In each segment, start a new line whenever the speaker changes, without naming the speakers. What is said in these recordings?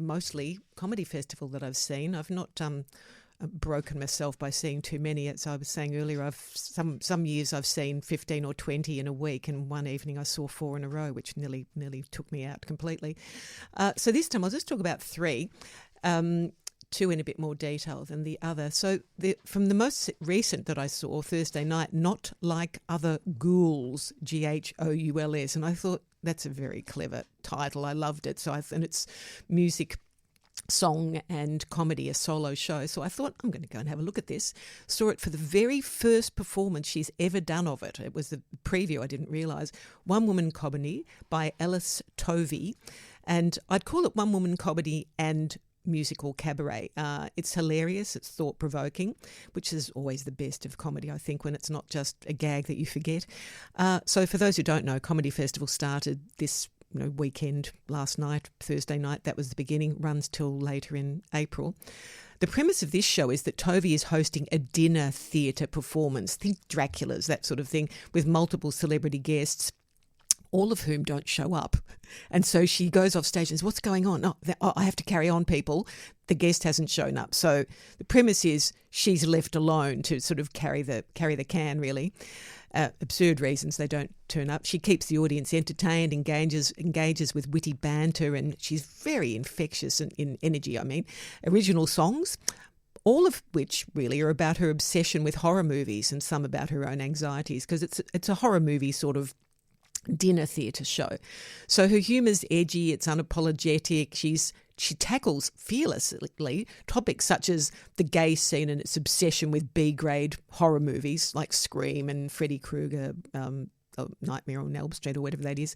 mostly comedy festival that I've seen. I've not broken myself by seeing too many. As I was saying earlier, some years I've seen 15 or 20 in a week, and one evening I saw 4 in a row, which nearly took me out completely. So this time I'll just talk about 3. 2 in a bit more detail than the other. So from the most recent that I saw, Thursday night, Not Like Other Ghouls, Ghouls, and I thought that's a very clever title. I loved it. And it's music, song and comedy, a solo show. So I thought, I'm going to go and have a look at this. Saw it for the very first performance she's ever done of it. It was the preview, I didn't realise. One Woman Comedy by Alice Tovey. And I'd call it one woman comedy and musical cabaret. It's hilarious, it's thought-provoking, which is always the best of comedy, I think, when it's not just a gag that you forget. So for those who don't know, Comedy Festival started this weekend, last night, Thursday night. That was the beginning, runs till later in April. The premise of this show is that Tovey is hosting a dinner theatre performance, think Dracula's, that sort of thing, with multiple celebrity guests, all of whom don't show up. And so she goes off stage and says, what's going on? Oh, I have to carry on, people. The guest hasn't shown up. So the premise is she's left alone to sort of carry the can, really. Absurd reasons they don't turn up. She keeps the audience entertained, engages with witty banter, and she's very infectious in energy, Original songs, all of which really are about her obsession with horror movies and some about her own anxieties, because it's a horror movie sort of dinner theatre show. So her humour's edgy, it's unapologetic. She tackles fearlessly topics such as the gay scene and its obsession with B-grade horror movies like Scream and Freddy Krueger, Nightmare on Elm Street or whatever that is.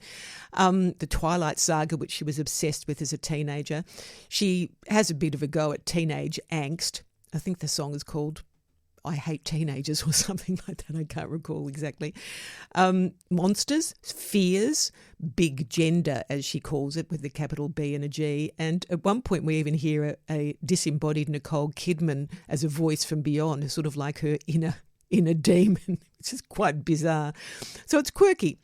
The Twilight Saga, which she was obsessed with as a teenager. She has a bit of a go at teenage angst. I think the song is called I Hate Teenagers or something like that. I can't recall exactly. Monsters, fears, big gender, as she calls it, with the capital B and a G. And at one point we even hear a disembodied Nicole Kidman as a voice from beyond, sort of like her inner demon, which is quite bizarre. So it's quirky.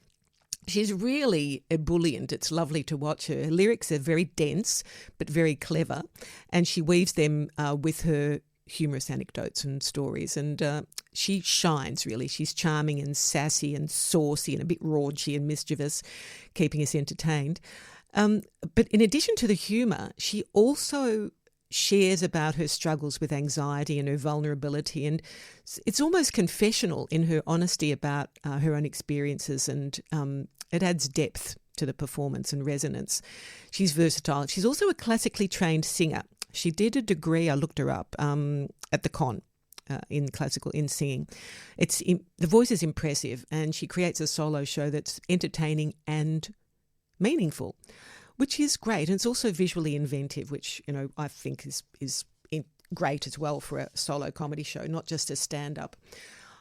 She's really ebullient. It's lovely to watch her. Her lyrics are very dense but very clever, and she weaves them with her humorous anecdotes and stories, and she shines, really. She's charming and sassy and saucy and a bit raunchy and mischievous, keeping us entertained. But in addition to the humour, she also shares about her struggles with anxiety and her vulnerability, and it's almost confessional in her honesty about her own experiences, and it adds depth to the performance and resonance. She's versatile. She's also a classically trained singer. She did a degree, I looked her up, at the Con in singing. The voice is impressive, and she creates a solo show that's entertaining and meaningful, which is great. And it's also visually inventive, which I think is great as well for a solo comedy show, not just a stand-up.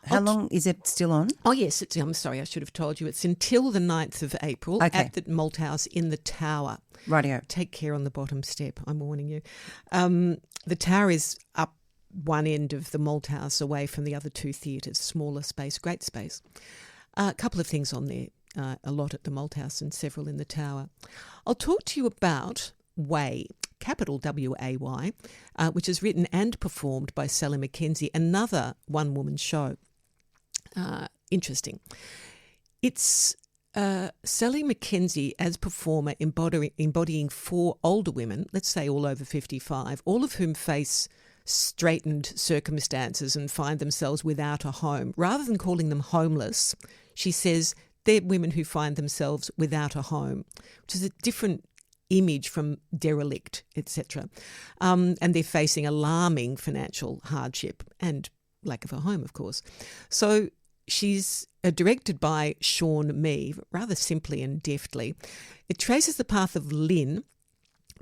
How long is it still on?
Oh, yes. I'm sorry, I should have told you. It's until the 9th of April at the Malthouse in the Tower.
Rightio.
Take care on the bottom step, I'm warning you. The Tower is up one end of the Malthouse away from the other 2 theatres, smaller space, great space. A couple of things on there, a lot at the Malthouse and several in the Tower. I'll talk to you about Way, capital W-A-Y, which is written and performed by Sally McKenzie, another one-woman show. Interesting. It's Sally McKenzie as performer embodying 4 older women, let's say all over 55, all of whom face straitened circumstances and find themselves without a home. Rather than calling them homeless, she says they're women who find themselves without a home, which is a different image from derelict, etc. And they're facing alarming financial hardship and lack of a home, of course. So she's directed by Sean Mee, rather simply and deftly. It traces the path of Lynn,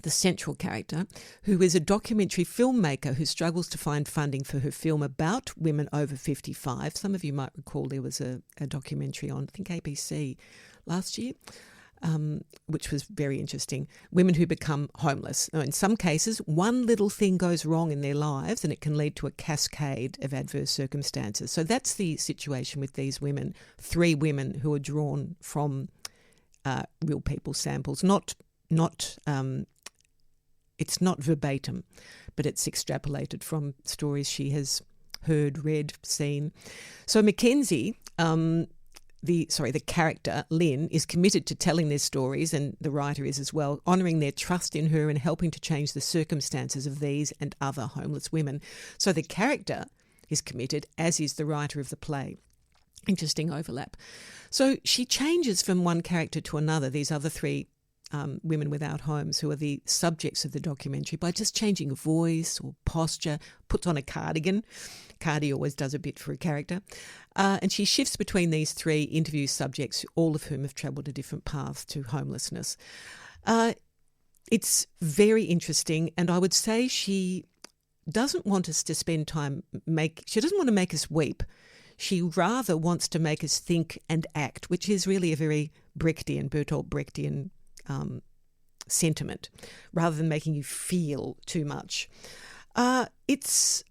the central character, who is a documentary filmmaker who struggles to find funding for her film about women over 55. Some of you might recall there was a documentary on, I think, ABC last year, which was very interesting. Women who become homeless. Now, in some cases, one little thing goes wrong in their lives and it can lead to a cascade of adverse circumstances. So that's the situation with these women, 3 women who are drawn from real people samples, not it's not verbatim, but it's extrapolated from stories she has heard, read, seen. So McKenzie, the character, Lynn, is committed to telling their stories, and the writer is as well, honouring their trust in her and helping to change the circumstances of these and other homeless women. So the character is committed, as is the writer of the play. Interesting overlap. So she changes from one character to another, these other three women without homes who are the subjects of the documentary, by just changing voice or posture, puts on a cardigan. Cardi always does a bit for a character. And she shifts between these three interview subjects, all of whom have travelled a different path to homelessness. It's very interesting, and I would say she doesn't want us to spend time she doesn't want to make us weep. She rather wants to make us think and act, which is really a very Bertolt Brechtian sentiment, rather than making you feel too much. It's,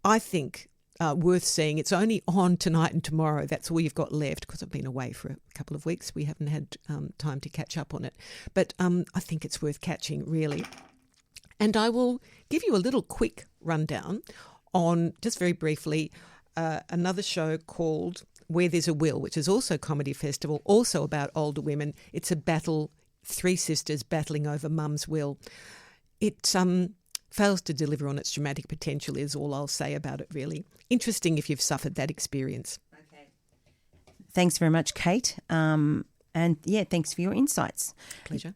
I think, worth seeing. It's only on tonight and tomorrow. That's all you've got left, because I've been away for a couple of weeks. We haven't had time to catch up on it. But I think it's worth catching, really. And I will give you a little quick rundown on, just very briefly, another show called Where There's a Will, which is also a comedy festival, also about older women. It's a battle, three sisters battling over mum's will. It fails to deliver on its dramatic potential is all I'll say about it, really. Interesting if you've suffered that experience.
Okay. Thanks very much, Kate. And, yeah, thanks for your insights.
Pleasure.